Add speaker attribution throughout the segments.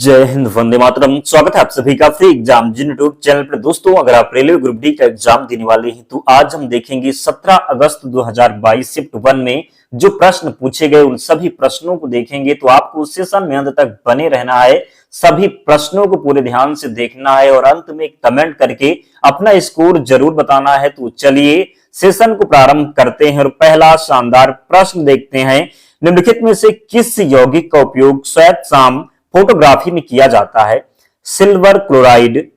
Speaker 1: जय हिंद, वंदे मातरम। स्वागत है आप सभी का फ्री एग्जाम जिन यूट्यूब चैनल पर। दोस्तों, अगर आप रेलवे ग्रुप डी का एग्जाम देने वाले हैं तो आज हम देखेंगे 17 अगस्त 2022 शिफ्ट 1 में जो प्रश्न पूछे गए उन सभी प्रश्नों को देखेंगे। तो आपको सेशन में अंत तक बने रहना है, सभी प्रश्नों को पूरे ध्यान से देखना है और अंत में कमेंट करके अपना स्कोर जरूर बताना है। तो चलिए सेशन को प्रारंभ करते हैं और पहला शानदार प्रश्न देखते हैं। निम्नलिखित में से किस यौगिक का उपयोग श्वेत शाम फोटोग्राफी में किया जाता है? Silver chloride,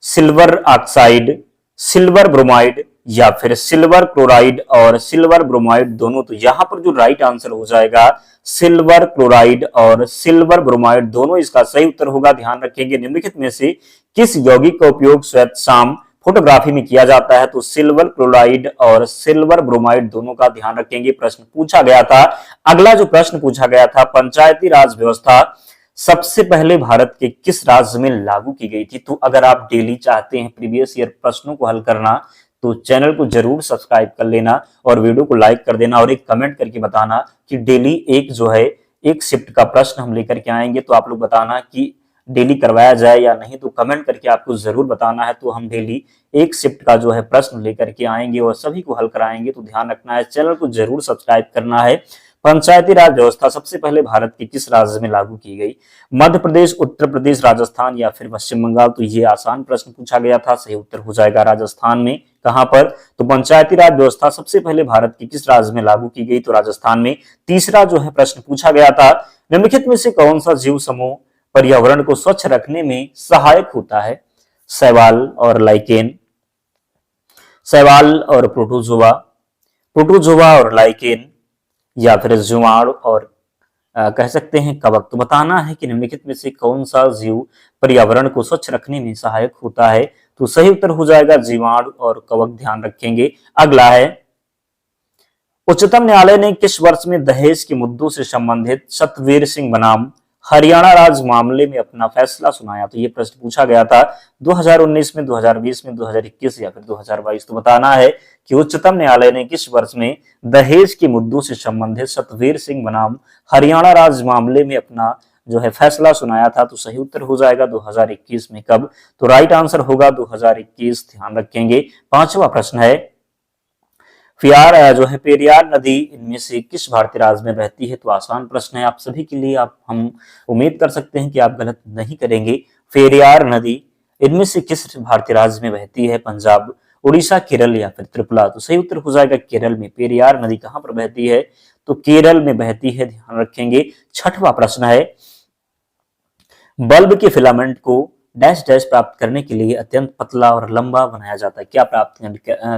Speaker 1: silver oxide, silver bromide या फिर सिल्वर क्लोराइड और सिल्वर ब्रोमाइड दोनों। तो यहां पर जो राइट आंसर हो जाएगा सिल्वर क्लोराइड और सिल्वर ब्रोमाइड दोनों इसका सही उत्तर होगा। ध्यान रखेंगे निम्नलिखित में से किस यौगिक का उपयोग श्वेत शाम फोटोग्राफी में किया जाता है? तो सिल्वर क्लोराइड और सिल्वर ब्रोमाइड दोनों का ध्यान रखेंगे। प्रश्न पूछा गया था, अगला जो प्रश्न पूछा गया था, पंचायती राज व्यवस्था सबसे पहले भारत के किस राज्य में लागू की गई थी? तो अगर आप डेली चाहते हैं प्रीवियस ईयर प्रश्नों को हल करना तो चैनल को जरूर सब्सक्राइब कर लेना और वीडियो को लाइक कर देना और एक कमेंट करके बताना कि डेली एक शिफ्ट का प्रश्न हम लेकर के आएंगे। तो आप लोग बताना कि डेली करवाया जाए या नहीं, तो कमेंट करके आपको जरूर बताना है। तो हम डेली एक शिफ्ट का प्रश्न लेकर के आएंगे और सभी को हल कराएंगे। तो ध्यान रखना है, चैनल को जरूर सब्सक्राइब करना है। पंचायती राज व्यवस्था सबसे पहले भारत के किस राज्य में लागू की गई? मध्य प्रदेश, उत्तर प्रदेश, राजस्थान या फिर पश्चिम बंगाल। तो ये आसान प्रश्न पूछा गया था, सही उत्तर हो जाएगा राजस्थान में। कहां पर? तो पंचायती राज व्यवस्था सबसे पहले भारत के किस राज्य में लागू की गई? तो राजस्थान में। तीसरा प्रश्न पूछा गया था, निम्नलिखित में से कौन सा जीव समूह पर्यावरण को स्वच्छ रखने में सहायक होता है? शैवाल और लाइकेन, शैवाल और प्रोटोजोआ, प्रोटोजोआ और लाइकेन या फिर जीवाणु और कह सकते हैं कवक। तो बताना है कि निम्नलिखित में से कौन सा जीव पर्यावरण को स्वच्छ रखने में सहायक होता है? तो सही उत्तर हो जाएगा जीवाणु और कवक। ध्यान रखेंगे। अगला है, उच्चतम न्यायालय ने किस वर्ष में दहेज के मुद्दों से संबंधित सतवीर सिंह बनाम हरियाणा राज्य मामले में अपना फैसला सुनाया? तो ये प्रश्न पूछा गया था 2019 में, 2020 में, 2021 या फिर 2022। तो बताना है कि उच्चतम न्यायालय ने किस वर्ष में दहेज के मुद्दों से संबंधित सतवीर सिंह बनाम हरियाणा राज्य मामले में अपना फैसला सुनाया था? तो सही उत्तर हो जाएगा 2021 में। कब? तो राइट आंसर होगा 2021। ध्यान रखेंगे। पांचवा प्रश्न है, पेरियार नदी इनमें से किस भारतीय राज्य में बहती है? तो आसान प्रश्न है आप सभी के लिए। हम उम्मीद कर सकते हैं कि आप गलत नहीं करेंगे। पेरियार नदी इनमें से किस भारतीय राज्य में बहती है? पंजाब, उड़ीसा, केरल या फिर त्रिपुरा। तो सही उत्तर हो जाएगा केरल में। पेरियार नदी कहां पर बहती है? तो केरल में बहती है। ध्यान रखेंगे। छठवां प्रश्न है, बल्ब के फिलामेंट को डैश डैश प्राप्त करने के लिए अत्यंत पतला और लंबा बनाया जाता है? क्या प्राप्त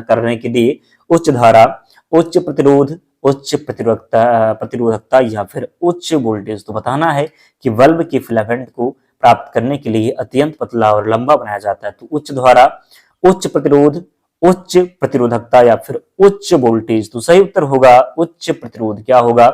Speaker 1: करने के लिए? उच्च धारा, उच्च प्रतिरोध, उच्च प्रतिरोधकता या फिर उच्च वोल्टेज। तो बताना है कि बल्ब के फिलामेंट को प्राप्त करने के लिए अत्यंत पतला और लंबा बनाया जाता है। तो उच्च धारा, उच्च प्रतिरोध, उच्च प्रतिरोधकता या फिर उच्च वोल्टेज। तो सही उत्तर होगा उच्च प्रतिरोध। क्या होगा?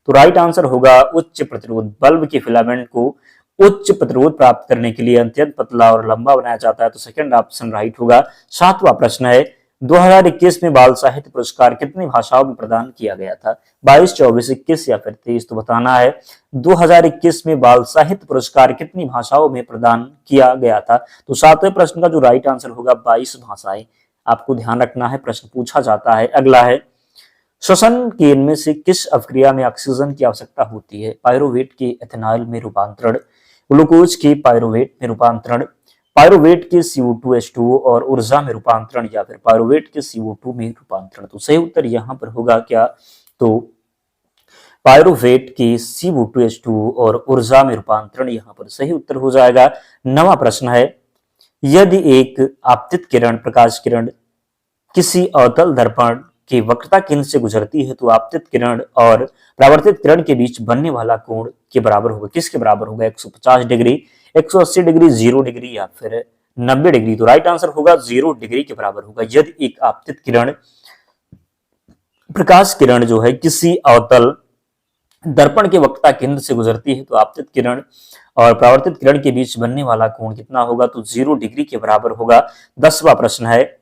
Speaker 1: तो राइट आंसर होगा उच्च प्रतिरोध। बल्ब के फिलामेंट को उच्च प्रतिरोध प्राप्त करने के लिए अत्यंत पतला और लंबा बनाया जाता है। तो सेकंड ऑप्शन राइट होगा। सातवां प्रश्न है, 2021 में बाल साहित्य पुरस्कार कितनी भाषाओं में प्रदान किया गया था? 22, 24, 21 या फिर 23। तो बताना है 2021 में बाल साहित्य पुरस्कार कितनी भाषाओं में प्रदान किया गया था? तो सातवें प्रश्न का जो राइट आंसर होगा 22 भाषाएं। आपको ध्यान रखना है, प्रश्न पूछा जाता है। अगला है, श्वसन के इनमें से किस अभिक्रिया में ऑक्सीजन की आवश्यकता होती है? पायरुवेट के एथेनॉल में रूपांतरण, ग्लूकोज के पायरुवेट में रूपांतरण, पायरुवेट के CO2H2O और ऊर्जा में रूपांतरण या फिर पायरुवेट के CO2 में रूपांतरण। तो सही उत्तर यहां पर होगा क्या? तो पायरुवेट के CO2H2O और ऊर्जा में रूपांतरण यहां पर सही उत्तर हो जाएगा। नवा प्रश्न है, यदि एक आपतित किरण, प्रकाश किरण किसी अवतल दर्पण की वक्रता केंद्र से गुजरती है तो आपतित किरण और परावर्तित किरण के बीच बनने वाला कोण के बराबर होगा? किसके बराबर होगा? 150 डिग्री, 180 डिग्री, 0 डिग्री या फिर 90 डिग्री। तो राइट आंसर होगा 0 डिग्री के बराबर होगा। यदि एक आपतित किरण, प्रकाश किरण किसी अवतल दर्पण के वक्रता केंद्र से गुजरती है तो आपतित किरण और परावर्तित किरण के बीच बनने वाला कोण कितना होगा? तो 0 डिग्री के बराबर होगा। 10वां प्रश्न है,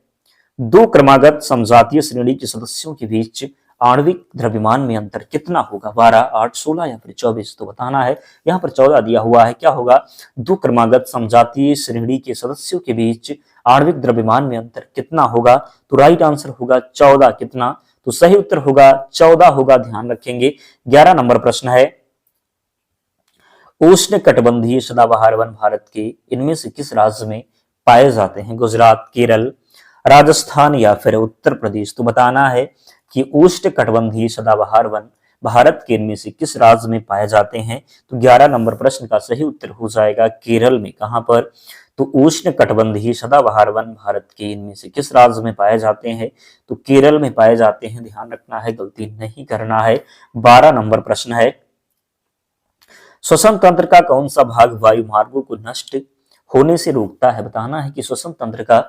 Speaker 1: दो क्रमागत समजातीय श्रेणी के सदस्यों के बीच आणविक द्रव्यमान में अंतर कितना होगा, 12, 8, 16 या फिर 24? तो बताना है। यहाँ पर 14 दिया हुआ है। क्या होगा, दो क्रमागत समजातीय श्रेणी के सदस्यों के बीच आणविक द्रव्यमान में अंतर कितना होगा? तो राइट आंसर होगा 14। कितना? तो सही उत्तर होगा 14 होगा, ध्यान रखेंगे। 11 नंबर प्रश्न है, उष्ण कटिबंधीय सदाबहार वन भारत के इनमें से किस राज्य में पाए जाते हैं? गुजरात, केरल, राजस्थान या फिर उत्तर प्रदेश? तो बताना है कि उष्ण कटिबंधीय सदाबहार वन भारत के इनमें से किस राज्य में पाए जाते हैं? तो 11 नंबर प्रश्न का सही उत्तर हो जाएगा केरल में। कहां पर? तो उष्ण कटिबंधीय सदाबहार वन भारत के इनमें से किस राज्य में पाए जाते हैं? तो केरल में पाए जाते हैं, ध्यान रखना है, गलती नहीं करना है। 12 नंबर प्रश्न है, श्वसन तंत्र का कौन सा भाग वायु मार्गों को नष्ट होने से रोकता है? बताना है कि श्वसन तंत्र का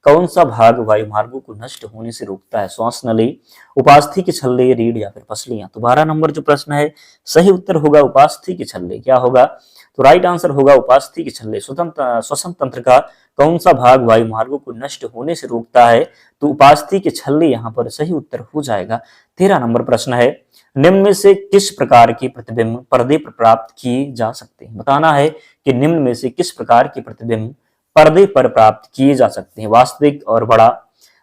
Speaker 1: कौन सा भाग वायु मार्गों को नष्ट होने से रोकता है? श्वास नली, उपास्थि के छल्ले, रीढ़ या फिर पसलियां? तो 12 नंबर जो प्रश्न है, सही उत्तर होगा उपास्थि के छल्ले। क्या होगा? तो राइट आंसर होगा उपास्थि के छल्ले। श्वसन तंत्र का कौन सा भाग वायु मार्गों को नष्ट होने से रोकता है? तो उपास्थि के छल्ले यहाँ पर सही उत्तर हो जाएगा। 13 नंबर प्रश्न है, निम्न में से किस प्रकार के प्रतिबिंब पर्दे पर प्राप्त किए जा सकते हैं? बताना है कि निम्न में से किस प्रकार के प्रतिबिंब पर्दे पर प्राप्त किए जा सकते हैं? वास्तविक और बड़ा,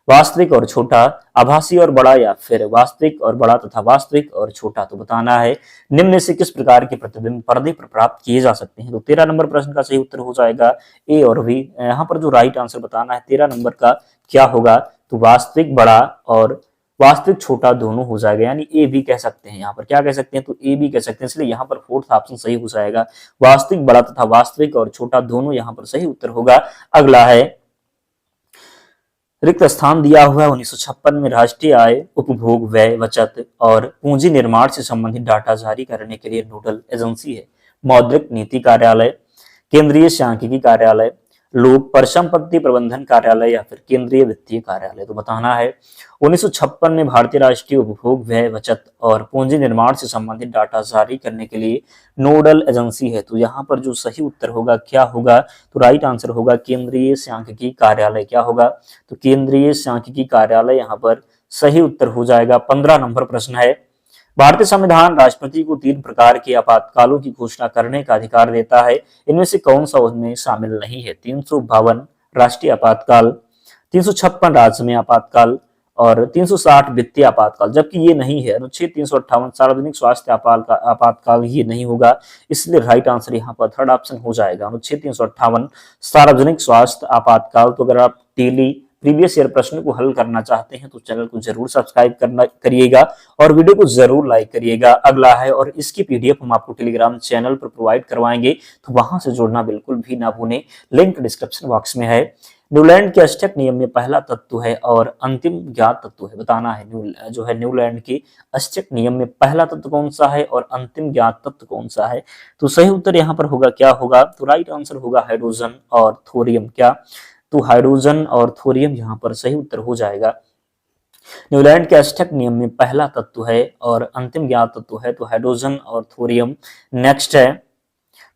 Speaker 1: वास्तविक और छोटा, आभासी और बड़ा या फिर वास्तविक और बड़ा तथा वास्तविक और छोटा? तो बताना है निम्न में से किस प्रकार के प्रतिबिंब पर्दे पर प्राप्त किए जा सकते हैं। तो 13 नंबर प्रश्न का सही उत्तर हो जाएगा ए और बी। यहाँ पर जो राइट आंसर बताना है 13 नंबर का क्या होगा, तो वास्तविक बड़ा और वास्तविक छोटा दोनों हो जाएगा, यानी ए बी कह सकते हैं। यहाँ पर क्या कह सकते हैं, तो ए बी कह सकते हैं, इसलिए यहाँ पर फोर्थ ऑप्शन सही हो जाएगा। वास्तविक बड़ा तथा वास्तविक और छोटा दोनों यहाँ पर सही उत्तर होगा। अगला है, रिक्त स्थान दिया हुआ है 1956 में राष्ट्रीय आय, उपभोग, व्यय, बचत और पूंजी निर्माण से संबंधित डाटा जारी करने के लिए नोडल एजेंसी है। मौद्रिक नीति कार्यालय, केंद्रीय सांख्यिकी कार्यालय, लोक परिसंपत्ति प्रबंधन कार्यालय या फिर केंद्रीय वित्तीय कार्यालय? तो बताना है 1956 में भारतीय राष्ट्रीय उपभोग, व्यय, बचत और पूंजी निर्माण से संबंधित डाटा जारी करने के लिए नोडल एजेंसी है। तो यहाँ पर जो सही उत्तर होगा क्या होगा, तो राइट आंसर होगा केंद्रीय सांख्यिकी कार्यालय। क्या होगा, तो केंद्रीय सांख्यिकी कार्यालय यहाँ पर सही उत्तर हो जाएगा। 15 नंबर प्रश्न है, भारतीय संविधान राष्ट्रपति को 3 प्रकार के आपातकालों की घोषणा करने का अधिकार देता है, इनमें से कौन सा उनमें शामिल नहीं है? 352 राष्ट्रीय आपातकाल, 356 राज्य में आपातकाल और 360 वित्तीय आपातकाल, जबकि ये नहीं है। अनुच्छेद 358 सार्वजनिक स्वास्थ्य आपातकाल ये नहीं होगा, इसलिए राइट आंसर यहाँ पर थर्ड ऑप्शन हो जाएगा, अनुच्छेद 358 सार्वजनिक स्वास्थ्य आपातकाल। तो अगर आप डेली प्रीवियस ईयर प्रश्न को हल करना चाहते हैं तो चैनल को जरूर सब्सक्राइब करना करिएगा और वीडियो को जरूर लाइक करिएगा। अगला है, और इसकी पीडीएफ हम आपको टेलीग्राम चैनल पर प्रोवाइड करवाएंगे, तो वहां से जुड़ना बिल्कुल भी ना भूलें, लिंक डिस्क्रिप्शन बॉक्स में है। न्यूलैंड के अष्टक नियम में पहला तत्व है और अंतिम ज्ञात तत्व है। बताना है न्यूलैंड के अष्टक नियम में पहला तत्व कौन सा है और अंतिम ज्ञात तत्व कौन सा है? तो सही उत्तर यहाँ पर होगा क्या होगा, तो राइट आंसर होगा हाइड्रोजन और थोरियम। क्या, तो हाइड्रोजन और थोरियम यहाँ पर सही उत्तर हो जाएगा। न्यूलैंड के अष्टक नियम में पहला तत्व है और अंतिम ज्ञात तत्व है तो हाइड्रोजन और थोरियम। नेक्स्ट है,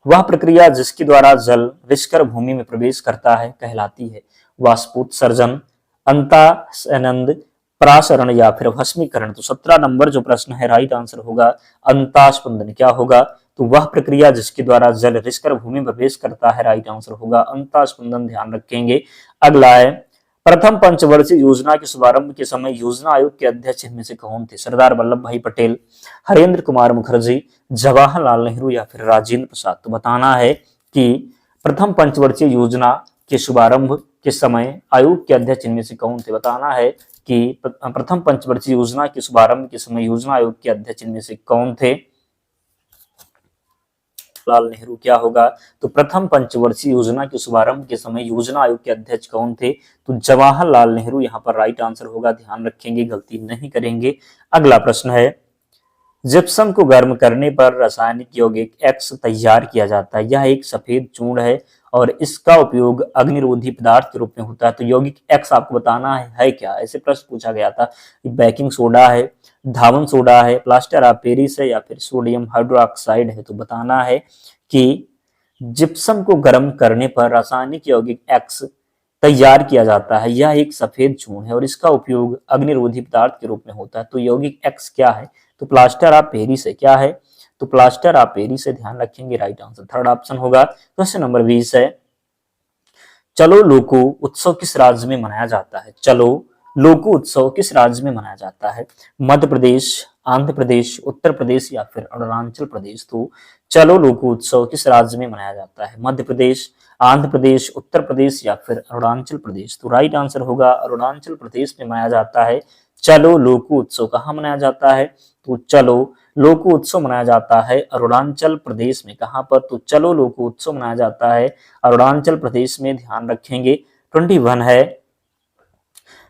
Speaker 1: वह प्रक्रिया जिसके द्वारा जल विष्कर भूमि में प्रवेश करता है कहलाती है? वाष्पोत्सर्जन, अंतानंद, परासरण या फिर भस्मीकरण? तो 17 नंबर जो प्रश्न है राइट आंसर होगा अंतास्पंदन। क्या होगा, तो वह प्रक्रिया जिसके द्वारा जल विष्कर भूमि में प्रवेश करता है, राइट आंसर होगा अंतास्पंदन, ध्यान रखेंगे। अगला है, प्रथम पंचवर्षीय योजना के शुभारंभ के समय योजना आयोग के अध्यक्ष इनमें से कौन थे? सरदार वल्लभ भाई पटेल, हरेंद्र कुमार मुखर्जी, जवाहरलाल नेहरू या फिर राजेंद्र प्रसाद? तो बताना है कि प्रथम पंचवर्षीय योजना के शुभारंभ के समय आयोग के अध्यक्ष इनमें से कौन थे? बताना है कि प्रथम पंचवर्षीय योजना के शुभारंभ के समय योजना आयोग के अध्यक्ष इनमें से कौन थे? लाल नेहरू। क्या होगा, तो प्रथम पंचवर्षीय योजना के शुभारंभ के समय योजना आयोग के अध्यक्ष कौन थे? तो जवाहरलाल नेहरू यहाँ पर राइट आंसर होगा, ध्यान रखेंगे, गलती नहीं करेंगे। अगला प्रश्न है, जिप्सम को गर्म करने पर रासायनिक यौगिक एक्स तैयार किया जाता है। यह एक सफेद चूर्ण है और इसका उपयोग अग्निरोधी पदार्थ के रूप में होता है। तो यौगिक एक्स आपको बताना है क्या? ऐसे प्रश्न पूछा गया था। बेकिंग सोडा है, धावन सोडा है, प्लास्टर ऑफ पेरिस है या फिर सोडियम हाइड्रोक्साइड है? तो बताना है कि जिप्सम को गर्म करने पर रासायनिक यौगिक एक्स तैयार किया जाता है? यह एक सफेद चूर्ण है और इसका उपयोग अग्निरोधी पदार्थ के रूप में होता है। तो यौगिक एक्स क्या है? तो प्लास्टर ऑफ पेरिस है। क्या है? तो प्लास्टर ऑफ पेरिस से, ध्यान रखेंगे राइट आंसर थर्ड ऑप्शन होगा। क्वेश्चन नंबर 20 है, चलो लोको उत्सव किस राज्य में मनाया जाता है? चलो लोको उत्सव किस राज्य में मनाया जाता है? मध्य प्रदेश, आंध्र प्रदेश, उत्तर प्रदेश या फिर अरुणाचल प्रदेश? तो चलो लोको उत्सव किस राज्य में मनाया जाता है? मध्य प्रदेश, आंध्र प्रदेश, उत्तर प्रदेश या फिर अरुणाचल प्रदेश? तो राइट आंसर होगा अरुणाचल प्रदेश में मनाया जाता है चलो लोको उत्सव। कहाँ मनाया जाता है? तो चलो लोको उत्सव मनाया जाता है अरुणाचल प्रदेश में। कहां पर? तो चलो लोको उत्सव मनाया जाता है अरुणाचल प्रदेश में, ध्यान रखेंगे। 21 है,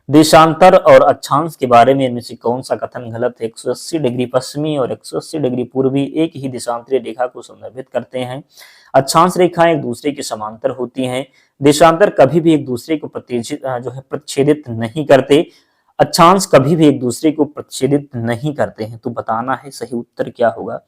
Speaker 1: देशांतर और अक्षांश के बारे में इनमें से कौन सा कथन गलत है? 180 डिग्री पश्चिमी और 180 डिग्री पूर्वी एक ही देशांतरीय रेखा को संदर्भित करते हैं। अक्षांश रेखाएं एक दूसरे के समांतर होती हैं। देशांतर कभी भी एक दूसरे को प्रच्छेदित नहीं करते। अक्षांश कभी भी एक दूसरे को प्रच्छेदित नहीं करते हैं। तो बताना है सही उत्तर क्या होगा।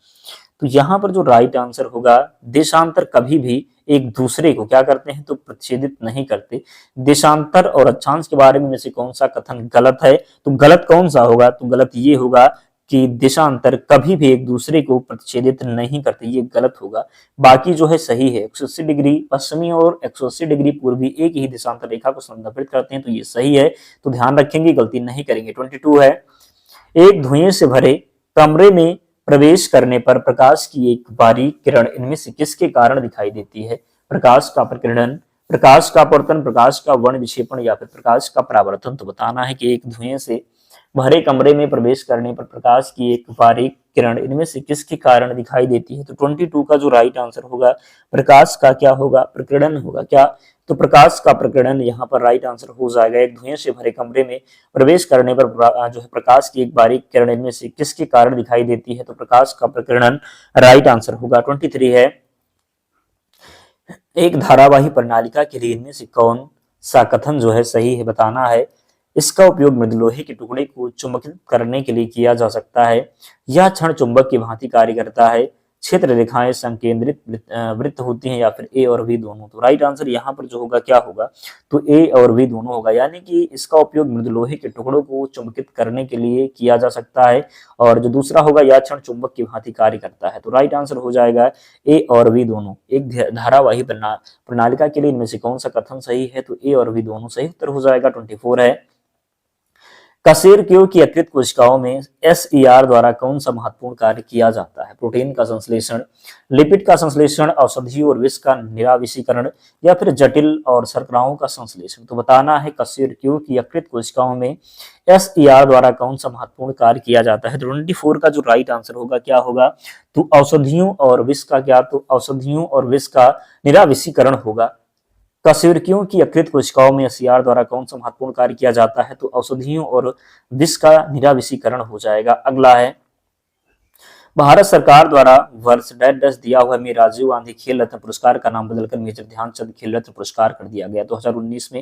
Speaker 1: तो यहाँ पर जो राइट आंसर होगा, देशांतर कभी भी एक दूसरे को क्या करते हैं? तो प्रच्छेदित नहीं करते। देशांतर और अक्षांश के बारे में से कौन सा कथन गलत है? तो गलत कौन सा होगा? तो गलत ये होगा कि देशांतर कभी भी एक दूसरे को प्रच्छेदित नहीं करते, ये गलत होगा। बाकी जो है सही है। 180 डिग्री पश्चिमी और 180 डिग्री पूर्वी एक ही देशांतर रेखा को संदर्भित करते हैं, तो ये सही है। तो ध्यान रखेंगे, गलती नहीं करेंगे। 22 है, एक धुएं से भरे कमरे में प्रवेश करने पर प्रकाश की एक बारीक किरण इनमें से किसके कारण दिखाई देती है? प्रकाश का प्रकीर्णन, प्रकाश का अपवर्तन, प्रकाश का वर्ण विक्षेपण या फिर प्रकाश का परावर्तन? तो बताना है कि एक धुएं से भरे कमरे में प्रवेश करने पर प्रकाश की एक बारीक किरण इनमें से किसके कारण दिखाई देती है? तो 22 का जो राइट आंसर होगा, प्रकाश का क्या होगा? प्रकीर्णन होगा। क्या? तो प्रकाश का प्रकीर्णन यहाँ पर राइट आंसर हो जाएगा। एक धुएं से भरे कमरे में प्रवेश करने पर जो है प्रकाश की एक बारीक किरण इनमें से किसके कारण दिखाई देती है? तो प्रकाश का प्रकीर्णन राइट आंसर होगा। 23 है, एक धारावाही प्रणालिका के लिए इनमें से कौन सा कथन जो है सही है? बताना है। इसका उपयोग मृदु लोहे के टुकड़े को चुंबकित करने के लिए किया जा सकता है। यह क्षण चुंबक की भांति कार्य करता है। क्षेत्र रेखाएं संकेंद्रित वृत्त होती हैं या फिर ए और बी दोनों? तो राइट आंसर यहाँ पर जो होगा क्या होगा? तो ए और बी दोनों होगा, यानी कि इसका उपयोग मृदु लोहे के टुकड़ों को चुंबकित करने के लिए किया जा सकता है। और जो दूसरा होगा, यह क्षण चुंबक की भांति कार्य करता है। तो राइट आंसर हो जाएगा ए और बी दोनों। एक धारावाही प्रणालिका के लिए इनमें से कौन सा कथन सही है? तो ए और बी दोनों सही उत्तर हो जाएगा। 24 है, कशेरुकियों की यकृत कोशिकाओं में SER द्वारा कौन सा महत्वपूर्ण कार्य किया जाता है? प्रोटीन का संश्लेषण, लिपिड का संश्लेषण, औषधियों और विष का निराविषीकरण या फिर जटिल और शर्कराओं का संश्लेषण? तो बताना है कशेरुकियों की यकृत कोशिकाओं में SER द्वारा कौन सा महत्वपूर्ण कार्य किया जाता है? 24 का जो राइट आंसर होगा क्या होगा? तो औषधियों और विष का क्या? तो औषधियों और विष का निराविषीकरण होगा। कशेरुकियों की यकृत कोशिकाओं में SER द्वारा कौन सा महत्वपूर्ण कार्य किया जाता है? तो औषधियों और विष का निराविषीकरण हो जाएगा। अगला है, भारत सरकार द्वारा वर्ष डैश दिया हुआ में राजीव गांधी खेल रत्न पुरस्कार का नाम बदलकर मेजर ध्यानचंद खेल रत्न पुरस्कार कर दिया गया। 2019 में,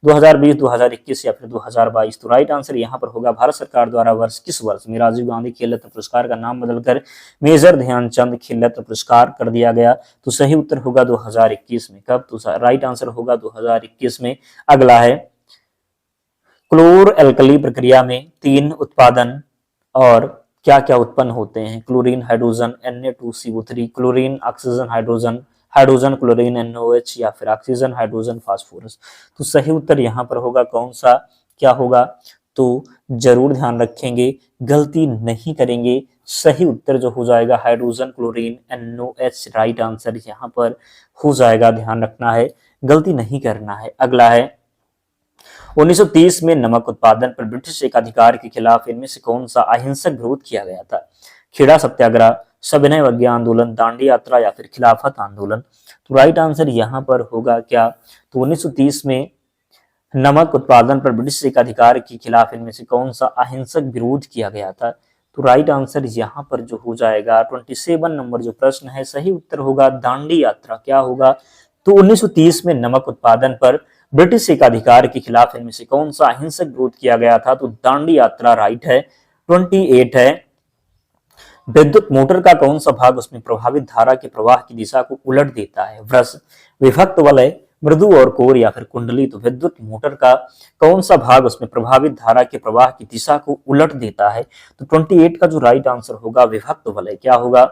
Speaker 1: 2020, 2021 या फिर 2022? तो राइट आंसर यहाँ पर होगा, भारत सरकार द्वारा किस वर्ष में राजीव गांधी खेल रत्न पुरस्कार का नाम बदलकर मेजर ध्यानचंद खेल रत्न पुरस्कार कर दिया गया? तो सही उत्तर होगा 2021 में। कब? तो राइट आंसर होगा 2021 में। अगला है, क्लोर एल्कली प्रक्रिया में 3 उत्पादन और क्या क्या उत्पन्न होते हैं? Chlorine, hydrogen, Na2CO3, chlorine, oxygen, hydrogen, hydrogen, chlorine, NOH या फिर ऑक्सीजन, हाइड्रोजन, फास्फोरस? तो सही उत्तर यहाँ पर होगा कौन सा? क्या होगा? तो जरूर ध्यान रखेंगे, गलती नहीं करेंगे। सही उत्तर जो हो जाएगा hydrogen, chlorine, NOH right answer यहाँ पर हो जाएगा। ध्यान रखना है, गलती नहीं करना है। अगला है, 1930 में नमक उत्पादन पर ब्रिटिश एकाधिकार के खिलाफ इनमें से कौन सा अहिंसक विरोध किया गया था? खेड़ा सत्याग्रह, सविनय अवज्ञा आंदोलन, दांडी यात्रा या फिर खिलाफत आंदोलन? तो राइट आंसर यहाँ पर होगा क्या? तो 1930 में नमक उत्पादन पर ब्रिटिश एकाधिकार के खिलाफ इनमें से कौन सा अहिंसक विरोध किया गया था? तो राइट आंसर यहाँ पर जो हो जाएगा 27 नंबर जो प्रश्न है, सही उत्तर होगा दांडी यात्रा। क्या होगा? तो 1930 में नमक उत्पादन पर ब्रिटिश एकाधिकार के खिलाफ इनमें से कौन सा अहिंसक विरोध किया गया था? तो दांडी यात्रा राइट है। 28 है, विद्युत मोटर का कौन सा भाग उसमें प्रभावित धारा के प्रवाह की दिशा को उलट देता है? वृष, विभक्त वलय, मृदु और कोर या फिर कुंडली, तो विद्युत मोटर का कौन सा भाग उसमें प्रभावित धारा के प्रवाह की दिशा को उलट देता है? तो 28 का जो राइट आंसर होगा विभक्त वलय। क्या होगा?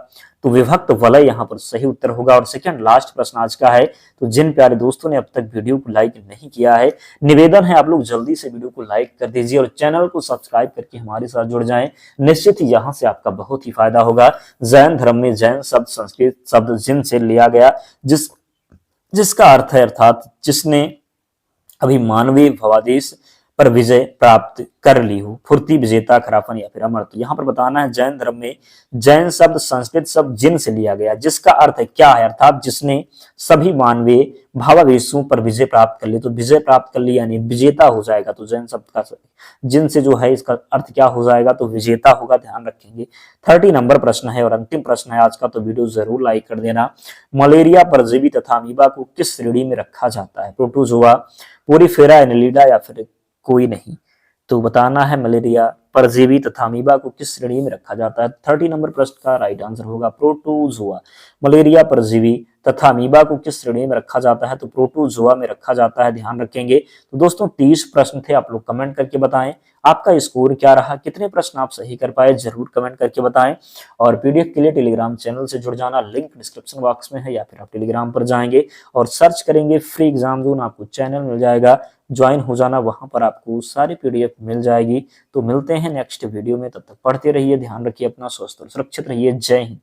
Speaker 1: तो विभक्त वलय यहाँ पर सही उत्तर होगा। और सेकंड लास्ट प्रश्न आज का है, तो जिन प्यारे दोस्तों ने अब तक वीडियो को लाइक नहीं किया है, निवेदन है आप लोग जल्दी से वीडियो को लाइक कर दीजिए और चैनल को सब्सक्राइब करके हमारे साथ जुड़ जाएं। निश्चित ही यहाँ से आपका बहुत ही फायदा होगा। जैन धर्म में जैन शब्द संस्कृत शब्द जिन से लिया गया, जिसका अर्थ है अर्थात जिसने अभी मानवीय भवादेश पर विजय प्राप्त कर ली हो, फुर्ती, विजेता, खरापन या फिर अमर। तो यहाँ पर बताना है जैन धर्म में जैन शब्द संस्कृत शब्द जिन से लिया गया, जिसका अर्थ है क्या है, अर्थात जिसने सभी मानवीय भावावेशों पर विजय प्राप्त कर ली। तो विजय प्राप्त कर ली यानी विजेता हो जाएगा। तो जैन शब्द का जिन से जो है इसका अर्थ क्या हो जाएगा? तो विजेता होगा, ध्यान रखेंगे। 30 नंबर प्रश्न है और अंतिम प्रश्न है आज का, तो वीडियो जरूर लाइक कर देना। मलेरिया परजीवी तथा अमीबा को किस श्रेणी में रखा जाता है? प्रोटोजोआ, पोरीफेरा, एनेलिडा या फिर कोई नहीं? तो बताना है मलेरिया परजीवी तथा अमीबा को किस श्रेणी में रखा जाता है। 30 नंबर प्रश्न का राइट आंसर होगा प्रोटोजोआ। मलेरिया परजीवी तथा अमीबा को किस श्रेणी में रखा जाता है? तो प्रोटोजोआ में रखा जाता है, ध्यान रखेंगे। तो दोस्तों 30 प्रश्न थे, आप लोग कमेंट करके बताएं आपका स्कोर क्या रहा, कितने प्रश्न आप सही कर पाए, जरूर कमेंट करके बताएं। और पीडीएफ के लिए टेलीग्राम चैनल से जुड़ जाना, लिंक डिस्क्रिप्शन बॉक्स में है, या फिर आप टेलीग्राम पर जाएंगे और सर्च करेंगे फ्री एग्जाम जोन, आपको चैनल मिल जाएगा, ज्वाइन हो जाना, वहां पर आपको सारी पीडीएफ मिल जाएगी। तो मिलते हैं नेक्स्ट वीडियो में, तब तक पढ़ते रहिए, ध्यान रखिए अपना, स्वस्थ और सुरक्षित रहिए। जय हिंद।